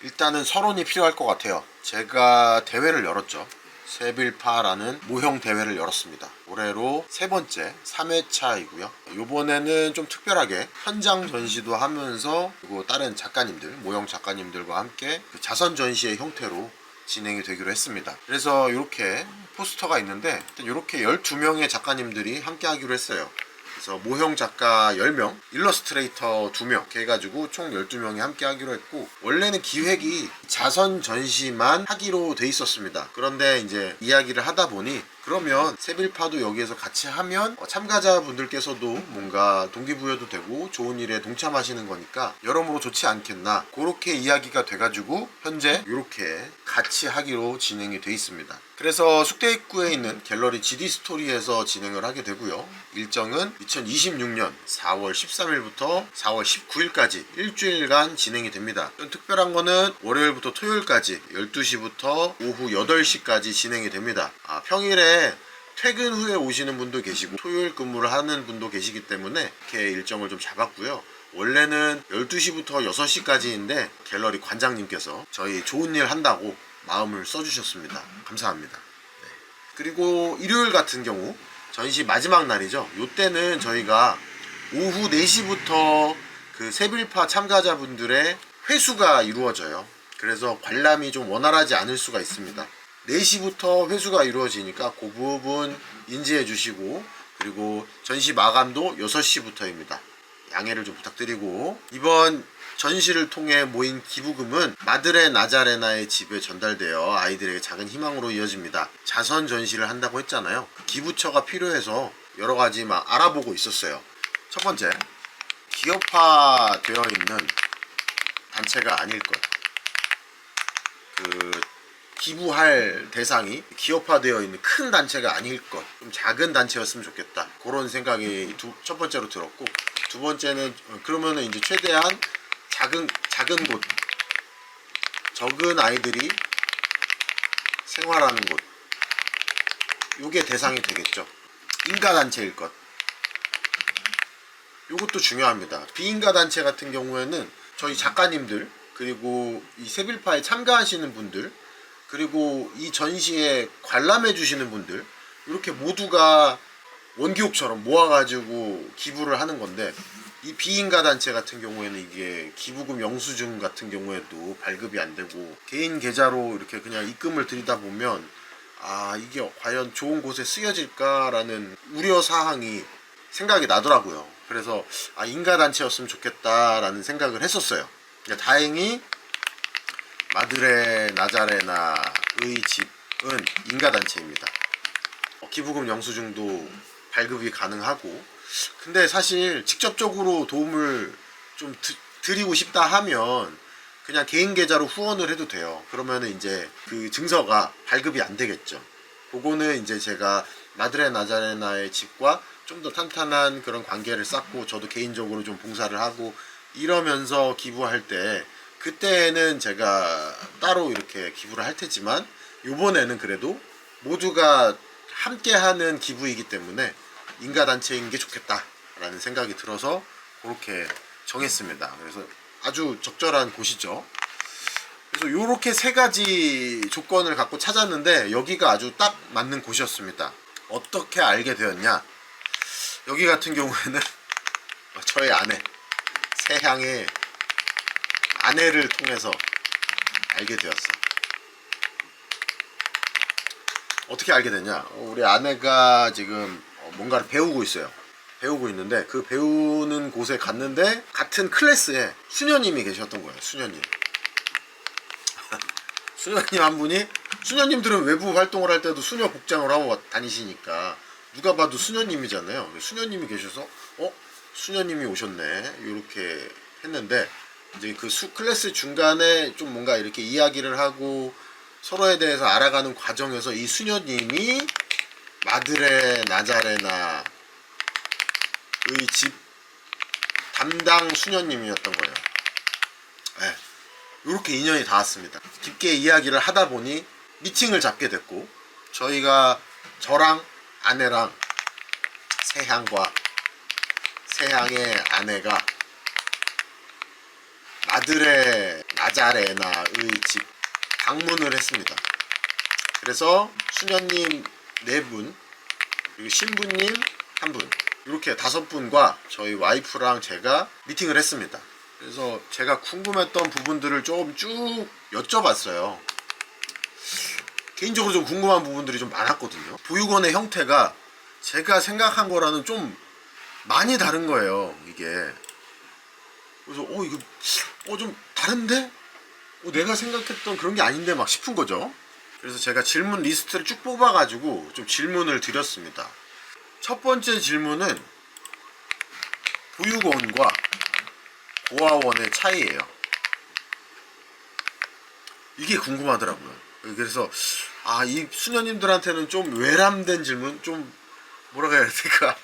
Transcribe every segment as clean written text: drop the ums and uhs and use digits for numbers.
일단은 서론이 필요할 것 같아요. 제가 대회를 열었죠. 세빌파라는 모형 대회를 열었습니다. 올해로 세 번째 3회차이고요. 이번에는 좀 특별하게 현장 전시도 하면서 그리고 다른 작가님들, 모형 작가님들과 함께 그 자선 전시의 형태로 진행이 되기로 했습니다. 그래서 이렇게 포스터가 있는데 이렇게 12명의 작가님들이 함께 하기로 했어요. 그래서 모형 작가 10명, 일러스트레이터 2명 이렇게 해가지고 총 12명이 함께 하기로 했고, 원래는 기획이 자선 전시만 하기로 돼 있었습니다. 그런데 이제 이야기를 하다 보니 그러면 세빌파도 여기에서 같이 하면 참가자분들께서도 뭔가 동기부여도 되고 좋은 일에 동참하시는 거니까 여러모로 좋지 않겠나, 그렇게 이야기가 돼가지고 현재 이렇게 같이 하기로 진행이 돼 있습니다. 그래서 숙대 입구에 있는 갤러리 GD스토리에서 진행을 하게 되고요. 일정은 2026년 4월 13일부터 4월 19일까지 일주일간 진행이 됩니다. 특별한 거는 월요일부터 토요일까지 12시부터 오후 8시까지 진행이 됩니다. 평일에 퇴근 후에 오시는 분도 계시고 토요일 근무를 하는 분도 계시기 때문에 이렇게 일정을 좀 잡았고요. 원래는 12시부터 6시까지인데 갤러리 관장님께서 저희 좋은 일 한다고 마음을 써주셨습니다. 감사합니다. 네. 그리고 일요일 같은 경우 전시 마지막 날이죠. 이때는 저희가 오후 4시부터 그 세빌파 참가자분들의 회수가 이루어져요. 그래서 관람이 좀 원활하지 않을 수가 있습니다. 4시부터 회수가 이루어지니까 그 부분 인지해 주시고, 그리고 전시 마감도 6시부터입니다. 양해를 좀 부탁드리고, 이번 전시를 통해 모인 기부금은 마드레 나자레나의 집에 전달되어 아이들에게 작은 희망으로 이어집니다. 자선 전시를 한다고 했잖아요. 기부처가 필요해서 여러 가지 막 알아보고 있었어요. 첫 번째, 기업화되어 있는 단체가 아닐 것. 기부할 대상이 기업화되어 있는 큰 단체가 아닐 것, 좀 작은 단체였으면 좋겠다, 그런 생각이 첫 번째로 들었고, 두 번째는 그러면은 이제 최대한 작은 곳, 적은 아이들이 생활하는 곳, 요게 대상이 되겠죠. 인가단체일 것, 요것도 중요합니다. 비인가단체 같은 경우에는 저희 작가님들, 그리고 이 세빌파에 참가하시는 분들, 그리고 이 전시에 관람해 주시는 분들, 이렇게 모두가 원기옥처럼 모아가지고 기부를 하는 건데, 이 비인가 단체 같은 경우에는 이게 기부금 영수증 같은 경우에도 발급이 안 되고 개인 계좌로 이렇게 그냥 입금을 드리다 보면 이게 과연 좋은 곳에 쓰여질까라는 우려 사항이 생각이 나더라고요. 그래서 인가 단체였으면 좋겠다라는 생각을 했었어요. 그러니까 다행히 마드레 나자레나의 집은 인가 단체입니다. 기부금 영수증도 발급이 가능하고, 근데 사실 직접적으로 도움을 좀 드리고 싶다 하면 그냥 개인 계좌로 후원을 해도 돼요. 그러면은 이제 그 증서가 발급이 안 되겠죠. 그거는 이제 제가 마드레 나자레나의 집과 좀 더 탄탄한 그런 관계를 쌓고 저도 개인적으로 좀 봉사를 하고 이러면서 기부할 때, 그때는 제가 따로 이렇게 기부를 할 테지만 요번에는 그래도 모두가 함께하는 기부이기 때문에 인가단체인 게 좋겠다라는 생각이 들어서 그렇게 정했습니다. 그래서 아주 적절한 곳이죠. 그래서 이렇게 세 가지 조건을 갖고 찾았는데 여기가 아주 딱 맞는 곳이었습니다. 어떻게 알게 되었냐? 여기 같은 경우에는 저의 아내, 세향의 아내를 통해서 알게 되었어요. 어떻게 알게 됐냐? 우리 아내가 지금 뭔가를 배우고 있어요. 배우고 있는데 그 배우는 곳에 갔는데 같은 클래스에 수녀님이 계셨던 거예요. 수녀님. 수녀님 한 분이, 수녀님들은 외부 활동을 할 때도 수녀 복장을 하고 다니시니까 누가 봐도 수녀님이잖아요. 수녀님이 계셔서 수녀님이 오셨네 이렇게 했는데, 이제 그 클래스 중간에 좀 뭔가 이렇게 이야기를 하고 서로에 대해서 알아가는 과정에서 이 수녀님이 마드레 나자레나의 집 담당 수녀님이었던 거예요. 네. 이렇게 인연이 닿았습니다. 깊게 이야기를 하다 보니 미팅을 잡게 됐고, 저랑 아내랑 세향과 세향의 아내가 마드레 나자레나의 집 방문을 했습니다. 그래서 수녀님 4분, 그리고 신부님 1분, 이렇게 5분과 저희 와이프랑 제가 미팅을 했습니다. 그래서 제가 궁금했던 부분들을 좀 쭉 여쭤봤어요. 개인적으로 좀 궁금한 부분들이 좀 많았거든요. 보육원의 형태가 제가 생각한 거랑은 좀 많이 다른 거예요, 이게. 그래서 이거 좀 다른데? 내가 생각했던 그런 게 아닌데 막 싶은 거죠. 그래서 제가 질문 리스트를 쭉 뽑아가지고 좀 질문을 드렸습니다. 첫 번째 질문은 보육원과 고아원의 차이예요. 이게 궁금하더라고요. 그래서 이 수녀님들한테는 좀 외람된 질문, 좀 뭐라고 해야 될까,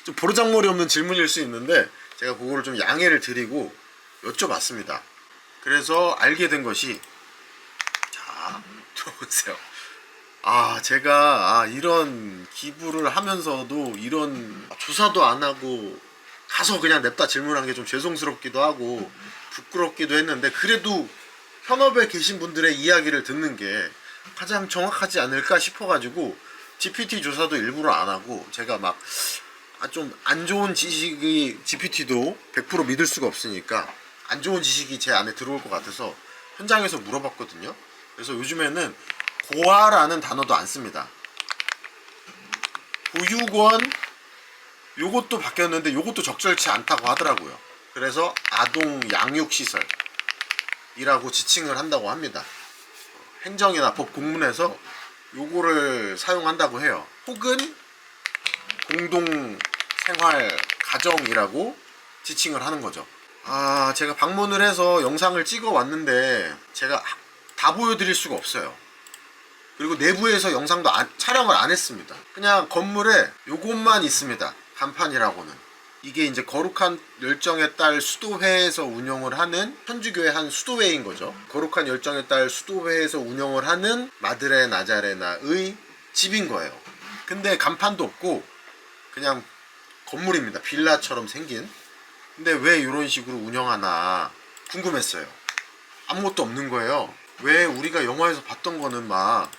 좀 버르장머리 없는 질문일 수 있는데 제가 그거를 좀 양해를 드리고 여쭤봤습니다. 그래서 알게 된 것이, 자, 보세요. 제가 이런 기부를 하면서도 이런 조사도 안 하고 가서 그냥 냅다 질문한 게 좀 죄송스럽기도 하고 부끄럽기도 했는데, 그래도 현업에 계신 분들의 이야기를 듣는 게 가장 정확하지 않을까 싶어가지고 GPT 조사도 일부러 안 하고, 제가 막 좀 안 좋은 지식이, GPT도 100% 믿을 수가 없으니까 안 좋은 지식이 제 안에 들어올 것 같아서 현장에서 물어봤거든요. 그래서 요즘에는 고아라는 단어도 안 씁니다. 보육원, 요것도 바뀌었는데 요것도 적절치 않다고 하더라고요. 그래서 아동 양육시설이라고 지칭을 한다고 합니다. 행정이나 법 공문에서 요거를 사용한다고 해요. 혹은 공동생활 가정이라고 지칭을 하는 거죠. 제가 방문을 해서 영상을 찍어 왔는데 제가 다 보여드릴 수가 없어요. 그리고 내부에서 영상도 촬영을 안 했습니다. 그냥 건물에 요것만 있습니다. 간판이라고는. 이게 이제 거룩한 열정의 딸 수도회에서 운영을 하는 천주교의 한 수도회인 거죠. 거룩한 열정의 딸 수도회에서 운영을 하는 마드레 나자레나의 집인 거예요. 근데 간판도 없고 그냥 건물입니다. 빌라처럼 생긴. 근데 왜 이런 식으로 운영하나 궁금했어요. 아무것도 없는 거예요. 왜 우리가 영화에서 봤던 거는 막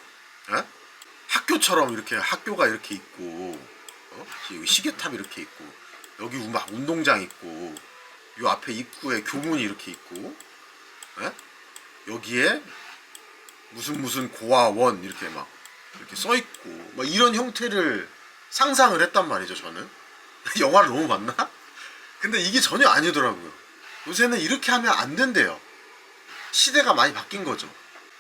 학교처럼 이렇게 학교가 이렇게 있고, 시계탑 이렇게 있고, 여기 막 운동장 있고, 요 앞에 입구에 교문이 이렇게 있고, 여기에 무슨 고아원 이렇게 막 이렇게 써 있고, 막 이런 형태를 상상을 했단 말이죠. 저는 영화를 너무 봤나? 근데 이게 전혀 아니더라고요. 요새는 이렇게 하면 안 된대요. 시대가 많이 바뀐 거죠.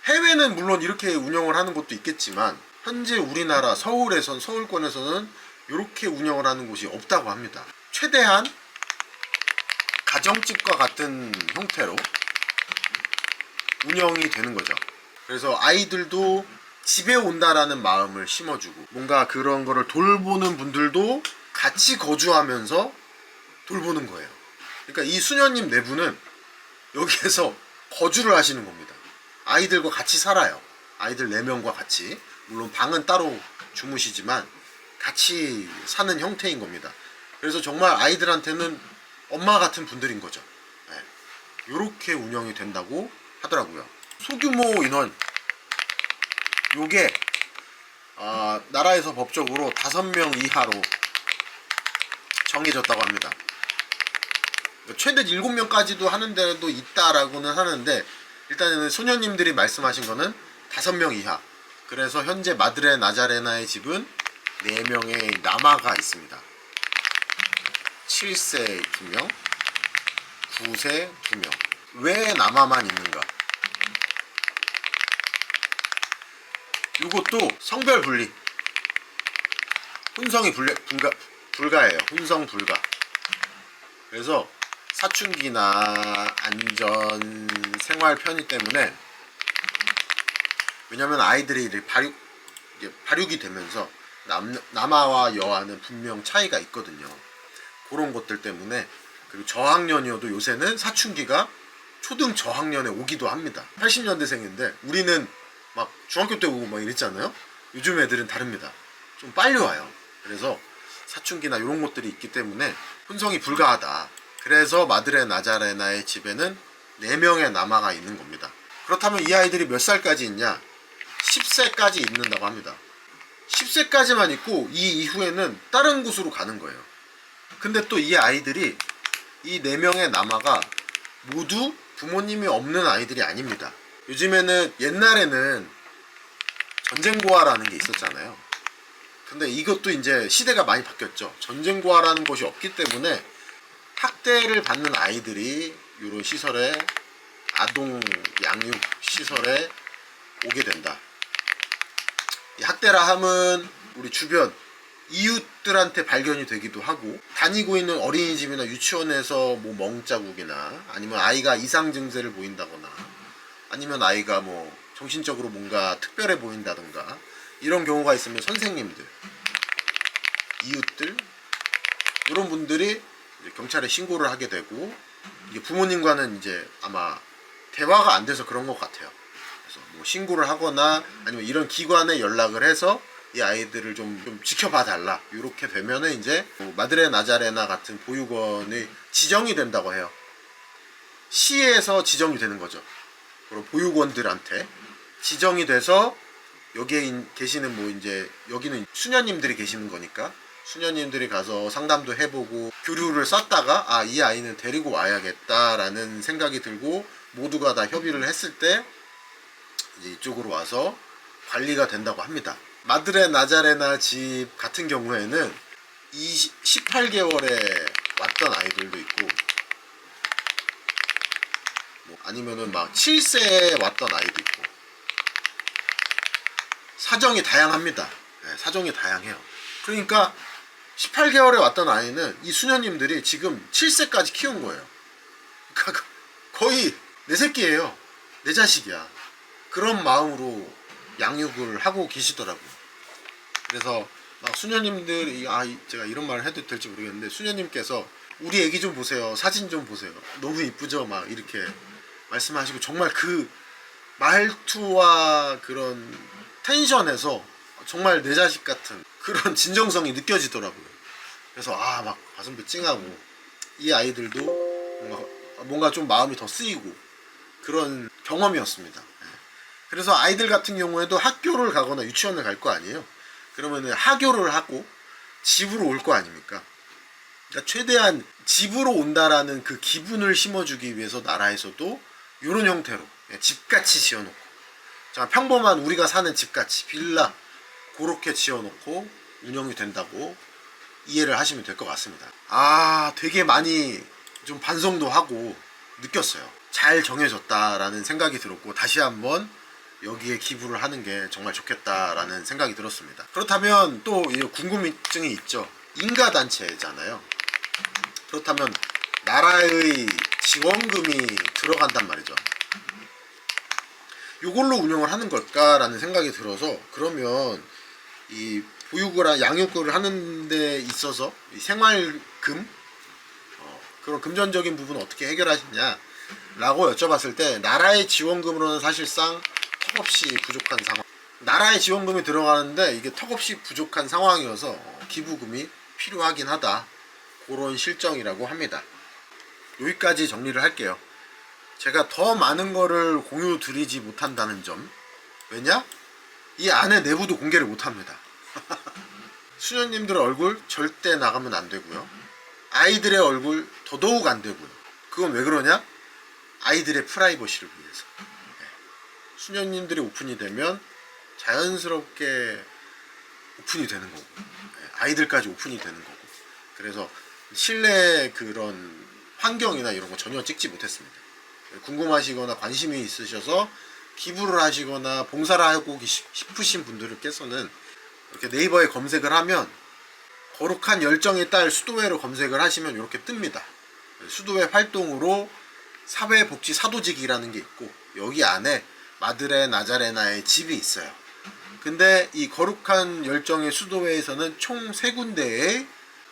해외는 물론 이렇게 운영을 하는 곳도 있겠지만 현재 우리나라 서울권에서는 이렇게 운영을 하는 곳이 없다고 합니다. 최대한 가정집과 같은 형태로 운영이 되는 거죠. 그래서 아이들도 집에 온다라는 마음을 심어주고, 뭔가 그런 거를 돌보는 분들도 같이 거주하면서 돌보는 거예요. 그러니까 이 수녀님 4분은 여기에서 거주를 하시는 겁니다. 아이들과 같이 살아요. 아이들 4명과 같이. 물론 방은 따로 주무시지만 같이 사는 형태인 겁니다. 그래서 정말 아이들한테는 엄마 같은 분들인 거죠. 이렇게 운영이 된다고 하더라고요. 소규모 인원, 요게 나라에서 법적으로 5명 이하로 정해졌다고 합니다. 최대 7명까지도 하는 데도 있다라고는 하는데, 일단은 소녀님들이 말씀하신 거는 5명 이하. 그래서 현재 마드레 나자레나의 집은 4명의 남아가 있습니다. 7세 2명, 9세 2명. 왜 남아만 있는가? 이것도 성별 분리, 혼성이 불가해요. 혼성 불가. 그래서 사춘기나 안전 생활 편의 때문에, 왜냐면 아이들이 발육이 되면서 남아와 여아는 분명 차이가 있거든요. 그런 것들 때문에. 그리고 저학년이어도 요새는 사춘기가 초등 저학년에 오기도 합니다. 80년대생인데 우리는 막 중학교 때 오고 막 이랬잖아요. 요즘 애들은 다릅니다. 좀 빨리 와요. 그래서 사춘기나 이런 것들이 있기 때문에 혼성이 불가하다. 그래서 마드레 나자레나의 집에는 4명의 남아가 있는 겁니다. 그렇다면 이 아이들이 몇 살까지 있냐? 10세까지 있는다고 합니다. 10세까지만 있고 이 이후에는 다른 곳으로 가는 거예요. 근데 또 이 아이들이 이 4명의 남아가 모두 부모님이 없는 아이들이 아닙니다. 요즘에는 옛날에는 전쟁고아라는 게 있었잖아요. 근데 이것도 이제 시대가 많이 바뀌었죠. 전쟁고아라는 것이 없기 때문에 학대를 받는 아이들이 이런 시설에, 아동 양육 시설에 오게 된다. 이 학대라 함은 우리 주변 이웃들한테 발견이 되기도 하고, 다니고 있는 어린이집이나 유치원에서 뭐 멍자국이나 아니면 아이가 이상 증세를 보인다거나 아니면 아이가 뭐 정신적으로 뭔가 특별해 보인다던가 이런 경우가 있으면 선생님들, 이웃들 이런 분들이 이제 경찰에 신고를 하게 되고, 이게 부모님과는 이제 아마 대화가 안 돼서 그런 것 같아요. 그래서 뭐 신고를 하거나 아니면 이런 기관에 연락을 해서 이 아이들을 좀 지켜봐 달라, 이렇게 되면은 이제 뭐 마드레 나자레나 같은 보육원이 지정이 된다고 해요. 시에서 지정이 되는 거죠. 그리고 보육원들한테 지정이 돼서 여기에 계시는 뭐 이제 여기는 수녀님들이 계시는 거니까 수녀님들이 가서 상담도 해보고 교류를 쌓다가 아, 이 아이는 데리고 와야겠다라는 생각이 들고 모두가 다 협의를 했을 때 이제 이쪽으로 와서 관리가 된다고 합니다. 마드레 나자레나 집 같은 경우에는 18개월에 왔던 아이들도 있고, 뭐 아니면은 막 7세에 왔던 아이도 있고, 사정이 다양합니다. 네, 사정이 다양해요. 그러니까 18개월에 왔던 아이는 이 수녀님들이 지금 7세까지 키운 거예요. 그러니까 거의 내 새끼예요. 내 자식이야. 그런 마음으로 양육을 하고 계시더라고요. 그래서 막 수녀님들이, 제가 이런 말을 해도 될지 모르겠는데, 수녀님께서 우리 애기 좀 보세요, 사진 좀 보세요, 너무 이쁘죠, 막 이렇게 말씀하시고, 정말 그 말투와 그런 텐션에서 정말 내 자식 같은 그런 진정성이 느껴지더라고요. 그래서 막 가슴이 찡하고, 이 아이들도 뭔가 좀 마음이 더 쓰이고 그런 경험이었습니다. 그래서 아이들 같은 경우에도 학교를 가거나 유치원을 갈 거 아니에요. 그러면은 하교를 하고 집으로 올 거 아닙니까? 그러니까 최대한 집으로 온다라는 그 기분을 심어주기 위해서 나라에서도 이런 형태로 집같이 지어놓고, 평범한 우리가 사는 집같이 빌라 그렇게 지어놓고 운영이 된다고 이해를 하시면 될 것 같습니다. 되게 많이 좀 반성도 하고 느꼈어요. 잘 정해졌다라는 생각이 들었고, 다시 한번 여기에 기부를 하는 게 정말 좋겠다라는 생각이 들었습니다. 그렇다면 또 궁금증이 있죠. 인가단체잖아요. 그렇다면 나라의 지원금이 들어간단 말이죠. 이걸로 운영을 하는 걸까라는 생각이 들어서, 그러면 이 보육을 양육을 하는 데 있어서 이 생활금, 그런 금전적인 부분을 어떻게 해결하시냐 라고 여쭤봤을 때, 나라의 지원금으로는 사실상 턱없이 부족한 상황, 나라의 지원금이 들어가는데 이게 턱없이 부족한 상황이어서 기부금이 필요하긴 하다, 그런 실정이라고 합니다. 여기까지 정리를 할게요. 제가 더 많은 거를 공유 드리지 못한다는 점, 왜냐? 이 안에 내부도 공개를 못합니다. 수녀님들 얼굴 절대 나가면 안 되고요, 아이들의 얼굴 더더욱 안 되고요. 그건 왜 그러냐? 아이들의 프라이버시를 위해서. 수녀님들이 오픈이 되면 자연스럽게 오픈이 되는 거고, 아이들까지 오픈이 되는 거고, 그래서 실내 그런 환경이나 이런 거 전혀 찍지 못했습니다. 궁금하시거나 관심이 있으셔서 기부를 하시거나 봉사를 하고 싶으신 분들께서는 이렇게 네이버에 검색을 하면 거룩한 열정의 딸 수도회로 검색을 하시면 이렇게 뜹니다. 수도회 활동으로 사회복지 사도직이라는 게 있고, 여기 안에 마드레 나자레나의 집이 있어요. 근데 이 거룩한 열정의 수도회에서는 총 3군데의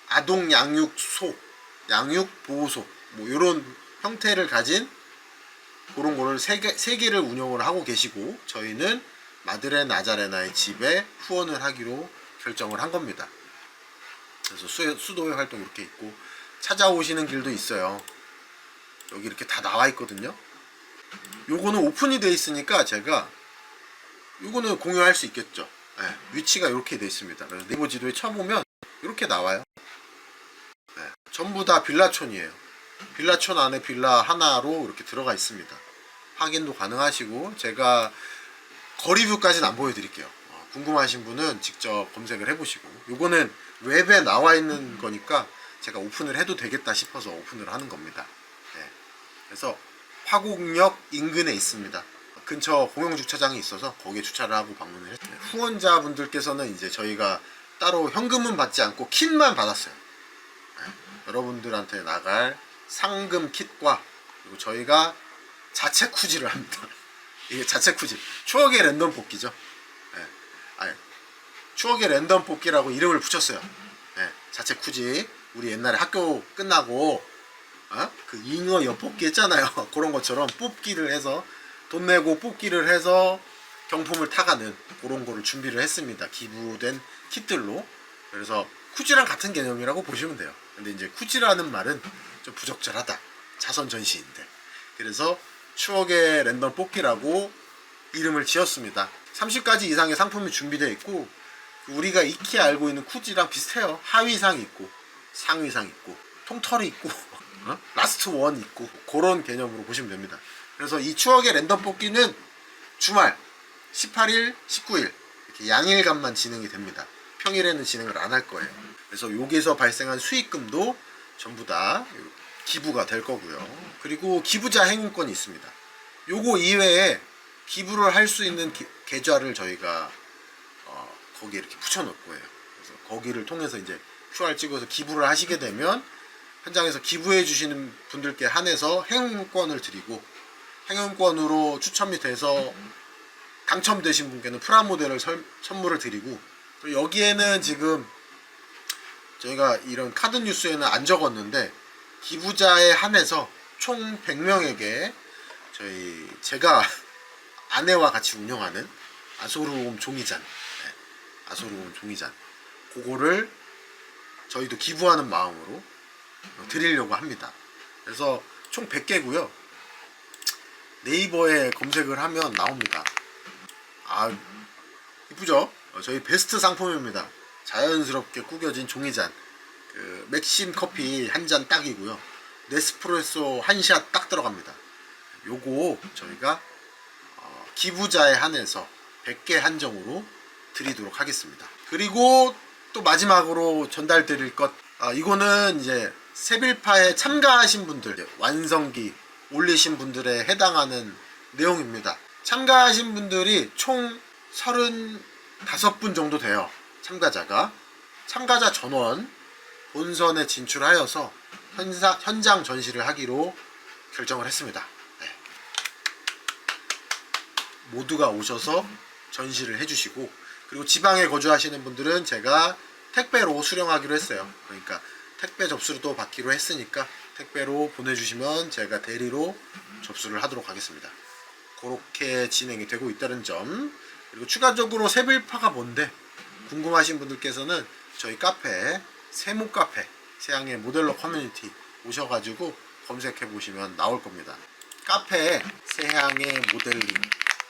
아동 양육소, 양육보호소 뭐 이런 형태를 가진 그런 거를 3개를 운영을 하고 계시고, 저희는 마드레 나자레나의 집에 후원을 하기로 결정을 한 겁니다. 그래서 수도회 활동 이렇게 있고, 찾아오시는 길도 있어요. 여기 이렇게 다 나와 있거든요. 요거는 오픈이 돼 있으니까 제가 요거는 공유할 수 있겠죠. 네, 위치가 이렇게 돼 있습니다. 그래서 네이버 지도에 쳐보면 이렇게 나와요. 네, 전부 다 빌라촌이에요. 빌라촌 안에 빌라 하나로 이렇게 들어가 있습니다. 확인도 가능하시고, 제가 거리뷰까지는 안 보여드릴게요. 궁금하신 분은 직접 검색을 해보시고, 요거는 웹에 나와 있는 거니까 제가 오픈을 해도 되겠다 싶어서 오픈을 하는 겁니다. 네. 그래서 화곡역 인근에 있습니다. 근처 공영주차장이 있어서 거기에 주차를 하고 방문을 했어요. 후원자분들께서는 이제 저희가 따로 현금은 받지 않고 kit만 받았어요. 네. 여러분들한테 나갈 상금 kit과, 그리고 저희가 자체 쿠지를 합니다. 이게 자체 쿠지, 추억의 랜덤 뽑기죠. 네. 아니, 추억의 랜덤 뽑기라고 이름을 붙였어요. 네. 자체 쿠지. 우리 옛날에 학교 끝나고 그 잉어 엿뽑기 했잖아요. 그런 것처럼 뽑기를 해서, 돈 내고 뽑기를 해서 경품을 타가는 그런 거를 준비를 했습니다. 기부된 kit들로. 그래서 쿠지랑 같은 개념이라고 보시면 돼요. 근데 이제 쿠지라는 말은 좀 부적절하다, 자선 전시인데, 그래서 추억의 랜덤 뽑기라고 이름을 지었습니다. 30가지 이상의 상품이 준비되어 있고, 우리가 익히 알고 있는 쿠지랑 비슷해요. 하위상 있고 상위상 있고 통털이 있고 라스트 원 있고, 그런 개념으로 보시면 됩니다. 그래서 이 추억의 랜덤 뽑기는 주말 18일, 19일 이렇게 양일간만 진행이 됩니다. 평일에는 진행을 안 할 거예요. 그래서 여기서 발생한 수익금도 전부 다 기부가 될 거고요. 그리고 기부자 행운권이 있습니다. 요거 이외에 기부를 할 수 있는 계좌를 저희가 거기에 이렇게 붙여놓을 거예요. 그래서 거기를 통해서 이제 QR 찍어서 기부를 하시게 되면 현장에서 기부해 주시는 분들께 한해서 행운권을 드리고, 행운권으로 추첨이 돼서 당첨되신 분께는 프라모델을 선물을 드리고, 또 여기에는 지금 저희가 이런 카드 뉴스에는 안 적었는데, 기부자에 한해서 총 100명에게 제가 아내와 같이 운영하는 아소르곰 종이잔, 아소르곰 종이잔, 그거를 저희도 기부하는 마음으로 드리려고 합니다. 그래서 총 100개고요. 네이버에 검색을 하면 나옵니다. 아, 이쁘죠? 저희 베스트 상품입니다. 자연스럽게 구겨진 종이잔, 그 맥심 커피 한 잔 딱이고요. 네스프레소 한 샷 딱 들어갑니다. 요거 저희가 기부자에 한해서 100개 한정으로 드리도록 하겠습니다. 그리고 또 마지막으로 전달 드릴 것, 이거는 이제 세빌파에 참가하신 분들, 완성기 올리신 분들에 해당하는 내용입니다. 참가하신 분들이 총 35분 정도 돼요. 참가자 전원 본선에 진출하여서 현장 전시를 하기로 결정을 했습니다. 네. 모두가 오셔서 전시를 해주시고, 그리고 지방에 거주하시는 분들은 제가 택배로 수령하기로 했어요. 그러니까 택배 접수를 또 받기로 했으니까 택배로 보내주시면 제가 대리로 접수를 하도록 하겠습니다. 그렇게 진행이 되고 있다는 점, 그리고 추가적으로 세빌파가 뭔데 궁금하신 분들께서는 저희 카페, 세모카페, 세양의 모델러 커뮤니티 오셔가지고 검색해 보시면 나올 겁니다. 카페에 세양의 모델링,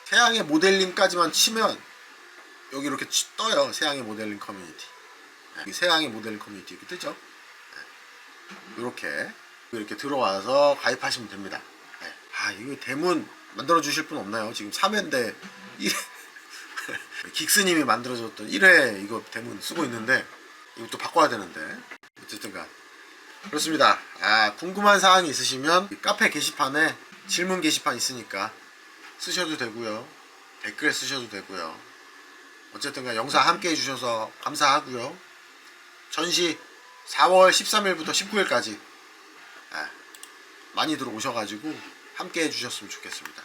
세양의 모델링까지만 치면 여기 이렇게 떠요. 세양의 모델링 커뮤니티. 세양의 모델링 커뮤니티 이렇게 뜨죠. 이렇게 들어와서 가입하시면 됩니다. 이거 대문 만들어 주실 분 없나요? 지금 3회인데 긱스님이 만들어줬던 1회 이거 대문 쓰고 있는데 이것도 바꿔야 되는데, 어쨌든간 그렇습니다. 궁금한 사항이 있으시면 카페 게시판에 질문 게시판 있으니까 쓰셔도 되고요, 댓글 쓰셔도 되고요. 어쨌든간 영상 함께 해주셔서 감사하고요. 전시 4월 13일부터 19일까지 많이들 오셔가지고 함께 해주셨으면 좋겠습니다.